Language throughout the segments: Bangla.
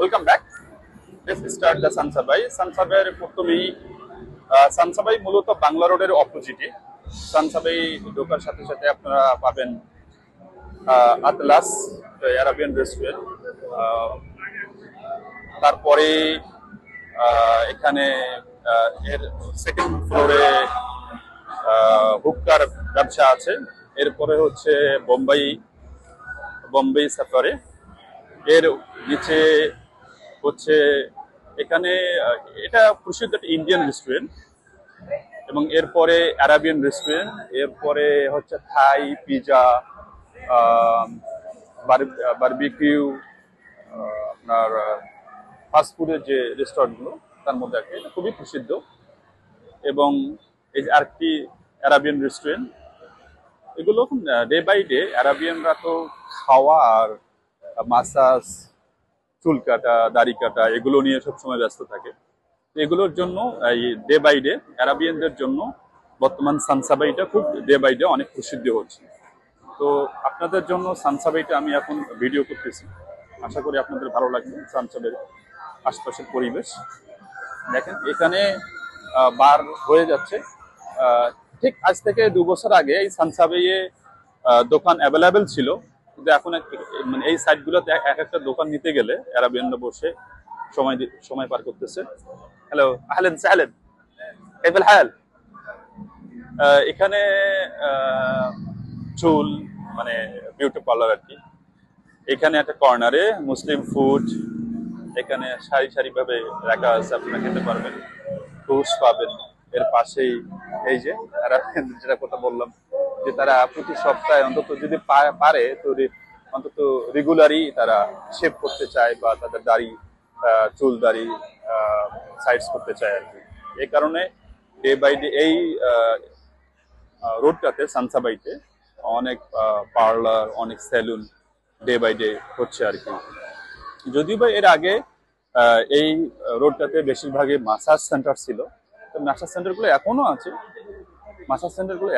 Welcome back. Let's start the Sansabai. Sansabai প্রথমেই সানসাবাই মূলত বাংলা রোডের অপোজিটে। সানসাবাই ঢোকার সাথে সাথে আপনারা পাবেন আতলাস আরাবিয়ান রেস্টুরেন্ট। তারপরে এখানে এর সেকেন্ড ফ্লোরে হুক্কার ব্যবসা আছে। এরপরে হচ্ছে বোম্বাই সাফারি। এর নিচে হচ্ছে এখানে এটা প্রসিদ্ধ একটা ইন্ডিয়ান রেস্টুরেন্ট, এবং এরপরে আরাবিয়ান রেস্টুরেন্ট, এরপরে হচ্ছে থাই, পিজা, বারবিকিউ, আপনার ফাস্টফুডের যে রেস্টুরেন্টগুলো তার মধ্যে একটা এটা খুবই প্রসিদ্ধ। এবং এই যে আরেকটি আরাবিয়ান রেস্টুরেন্ট, এগুলো ডে বাই ডে আরাবিয়ানরা তো খাওয়া আর মাসাজ, চুল কাটা, দাড়ি কাটা এগুলো নিয়ে সবসময় ব্যস্ত থাকে। এগুলোর জন্য এই ডে বাই ডে আরাবিয়ানদের জন্য বর্তমান সানসাবাইটা খুব ডে বাই ডে অনেক প্রসিদ্ধ হচ্ছে। তো আপনাদের জন্য সানসাবাইটা আমি এখন ভিডিও করতেছি, আশা করি আপনাদের ভালো লাগবে। সানসাবাইয়ের আশপাশের পরিবেশ দেখেন, এখানে বার হয়ে যাচ্ছে। ঠিক আজ থেকে 2 বছর আগে এই সানসাবাইয়ে দোকান অ্যাভেলেবেল ছিল, কিন্তু এখন মানে এই সাইটগুলোতে এক একটা দোকান নিতে গেলে আরাবিয়ানরা বসে সময় পার করতেছে। হ্যালো, আহলেন সাহলেন, কাইফাল হাল? এখানে চুল মানে বিউটি পার্লার আর কি। এখানে একটা কর্নারে মুসলিম ফুড, এখানে সারি সারি ভাবে রাখা আছে, আপনারা খেতে পারবেন, ফ্রুটস পাবেন। এর পাশেই এই যে যেটা কথা বললাম যে তারা প্রতি সপ্তাহে অন্তত যদি পারে তো অন্তত রেগুলারই তারা শেভ করতে চায়, বা তাদের চুল দাড়ি সাইডস করতে চায় আর কি। এই কারণে ডে বাই ডে এই রোডটাতে সানসাবাইতে অনেক পার্লার, অনেক সেলুন ডে বাই ডে হচ্ছে আর কি। যদিও বা এর আগে এই রোডটাতে বেশিরভাগই মাসাজ সেন্টার ছিল। মাসাজ সেন্টারগুলো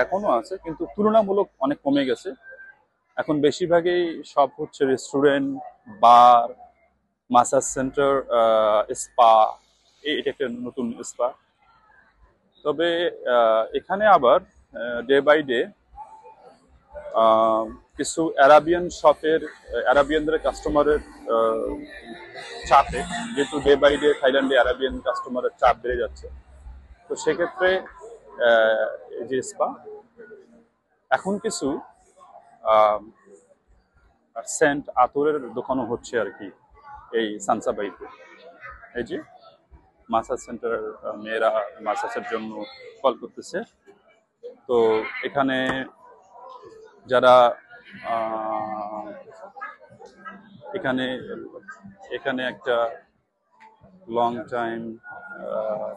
এখনো আছে, কিন্তু তুলনামূলক অনেক কমে গেছে। এখন বেশিরভাগই সব হচ্ছে রেস্টুরেন্ট, বার, মাসাজ সেন্টার, স্পা। এটা একটা নতুন স্পা। তবে এখানে আবার ডে বাই ডে কিছু আরাবিয়ানদের কাস্টমারের চাপে, যেহেতু ডে বাই ডে থাইল্যান্ডে আরাবিয়ান কাস্টমারের চাপ বেড়ে যাচ্ছে, তো সেক্ষেত্রে এই যে স্পা এখন কিছু সেন্ট আতরের দোকানও হচ্ছে আর কি এই সানসাবাইতে। এই যে মাসাজ সেন্টার, মেয়েরা মাসাজের জন্য কল করতেছে। তো এখানে যারা এখানে একটা লং টাইম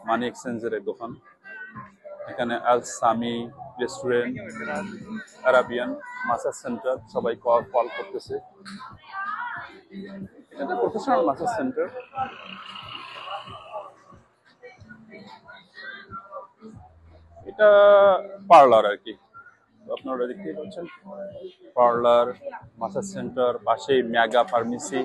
মানি এক্সচেঞ্জের দোকান, এখানে Al Sami restaurant, Arabian massage centre, সবাই কল করতেছে। এটা প্রফেশনাল মাসাজ সেন্টার। এটা পার্লার আর কি, আপনারা দেখতেই পাচ্ছেন, পার্লার, মাসাজ সেন্টার, পাশেই মেগা ফার্মেসি।